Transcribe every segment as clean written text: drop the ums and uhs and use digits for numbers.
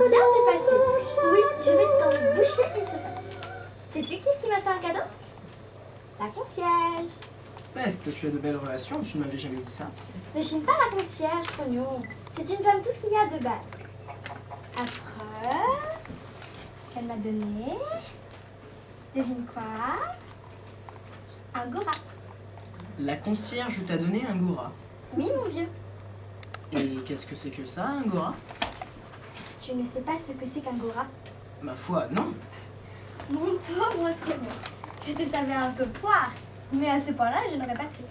bien t'épater. Oui, je vais t'en boucher une soupape. Sais-tu qui m'a fait un cadeau? La concierge. Peste, tu as de belles relations, tu ne m'avais jamais dit ça. Ne chine pas la concierge, Trognon. C'est une femme tout ce qu'il y a de base. Après, elle m'a donné... Devine quoi? Un gora. La concierge t'a donné un gora. Oui, mon vieux. Et qu'est-ce que c'est que ça, un gora? Tu ne sais pas ce que c'est qu'un gora? Ma foi, non. Mon pauvre Trognon. Je te savais un peu poire, mais à ce point-là, je n'aurais pas cru.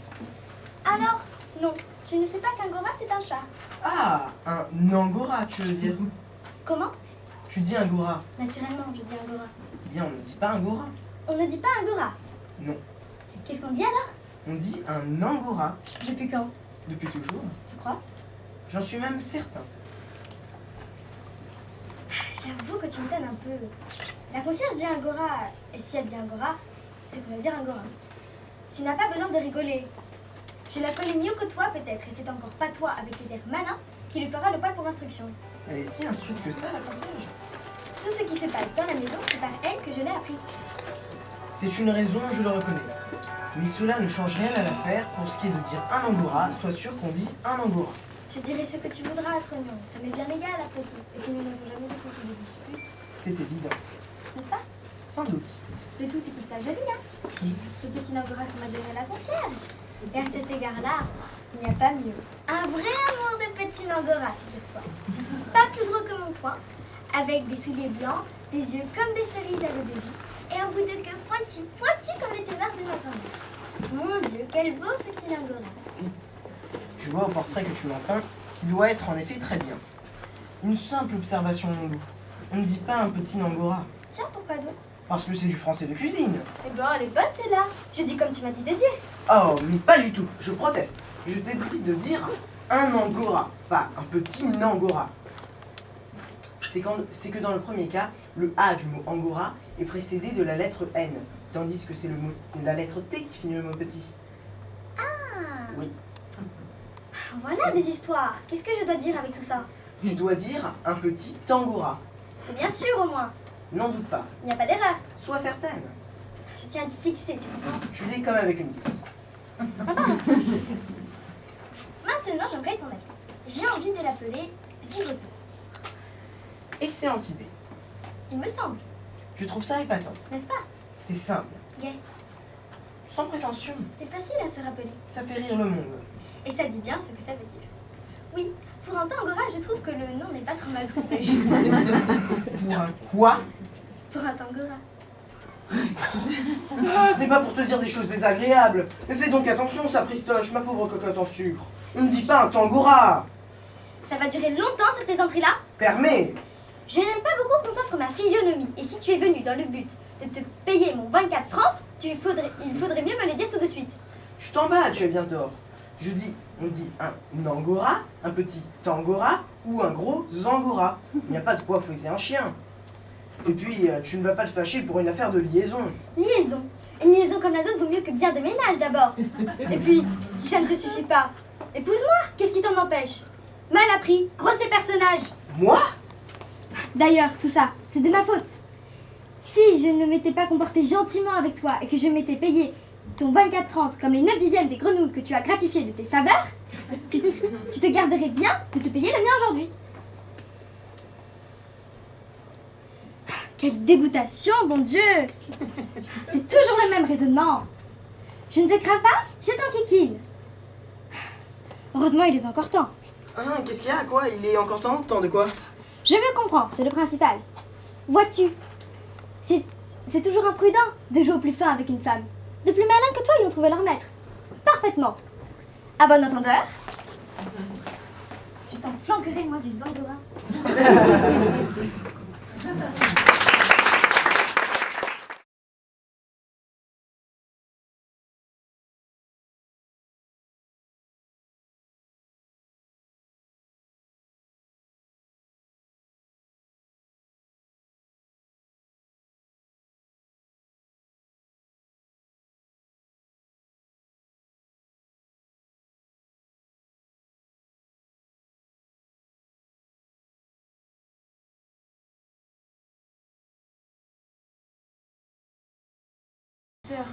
Alors, non, tu ne sais pas qu'un gora, c'est un chat. Ah, un angora, tu veux dire? Comment? Tu dis angora. Naturellement, je dis un gora. Bien, on ne dit pas angora. On ne dit pas un gora. Non, Qu'est-ce qu'on dit alors? on dit un angora. Depuis quand? Depuis toujours. Tu crois? J'en suis même certain. J'avoue que tu me donnes un peu. La concierge dit angora, et si elle dit angora, c'est qu'on va dire angora. Tu n'as pas besoin de rigoler. Je la connais mieux que toi peut-être, et c'est encore pas toi avec les airs malins qui lui fera le poil pour l'instruction. Elle est si instruite que ça, la concierge? Tout ce qui se passe dans la maison, c'est par elle que je l'ai appris. C'est une raison, je le reconnais. Mais cela ne change rien à l'affaire. Pour ce qui est de dire un angora, sois sûr qu'on dit un angora. Je dirai ce que tu voudras, Trognon. Ça m'est bien égal à propos. Et si nous n'avons jamais de faute de dispute, C'est évident. n'est-ce pas? Sans doute. Le tout, c'est qu'il soit joli, hein? Le petit angora qu'on m'a donné à la concierge. Et à cet égard-là, il n'y a pas mieux. Un vrai amour de petit angora, figure-toi. Pas plus gros que mon poing, avec des souliers blancs, des yeux comme des cerises à l'eau de vie, et un bout de queue pointu, pointu comme les thémards de ma grand-mère. Mon Dieu, quel beau petit angora. Je vois au portrait que tu m'as peint qu'il doit être en effet très bien. Une simple observation, mon loup. On ne dit pas un petit angora. Tiens, pourquoi donc? Parce que c'est du français de cuisine. Eh ben, elle est bonne celle-là. Je dis comme tu m'as dit de dire. Oh, mais pas du tout. Je proteste. Je t'ai dit de dire un angora, pas un petit angora. C'est que dans le premier cas, le A du mot angora est précédé de la lettre N, tandis que c'est la lettre T qui finit le mot petit. Ah, Oui. voilà des histoires. Qu'est-ce que je dois dire avec tout ça? Tu dois dire un petit angora. C'est bien sûr au moins. N'en doute pas. Il n'y a pas d'erreur. Sois certaine. Je tiens à te fixer, tu comprends? Tu l'es comme avec une vis. Maintenant, j'aimerais ton avis. J'ai envie de l'appeler Zigoto. Excellente idée. Il me semble, Je trouve ça épatant. n'est-ce pas? C'est simple. Gai, Sans prétention. c'est facile à se rappeler. Ça fait rire le monde. Et ça dit bien ce que ça veut dire. Oui, pour un tangora, je trouve que le nom n'est pas trop mal trouvé. Pour un quoi? Pour un tangora. Ce n'est pas pour te dire des choses désagréables. Mais fais donc attention, sapristoche, ma pauvre cocotte en sucre. On ne dit pas un tangora. Ça va durer longtemps cette plaisanterie-là? Permets. Je n'aime pas beaucoup qu'on s'offre ma physionomie. Et si tu es venu dans le but de te payer mon 24,30, il faudrait mieux me le dire tout de suite. Je t'en bats, tu as bien tort. On dit un angora, un petit tangora ou un gros zangora. Il n'y a pas de quoi fouetter un chien. Et puis, tu ne vas pas te fâcher pour une affaire de liaison. Liaison. Une liaison comme la nôtre vaut mieux que bien des ménages d'abord. Et puis, si ça ne te suffit pas, épouse-moi. Qu'est-ce qui t'en empêche? Mal appris, grossier personnage. Moi? D'ailleurs, tout ça, c'est de ma faute. Si je ne m'étais pas comporté gentiment avec toi et que je m'étais payé ton 24,30 comme les 9 dixièmes des grenouilles que tu as gratifiées de tes faveurs, tu te garderais bien de te payer le mien aujourd'hui. Quelle dégoûtation, bon Dieu! C'est toujours le même raisonnement. Je ne te crains pas, je t'enquiquine. Heureusement, il est encore temps. Ah, qu'est-ce qu'il y a, quoi? Il est encore temps de quoi? Je me comprends, c'est le principal. Vois-tu, c'est toujours imprudent de jouer au plus fin avec une femme. De plus malins que toi, ils ont trouvé leur maître. Parfaitement. À bon entendeur. Je t'en flanquerai, moi, du zangora. Heures.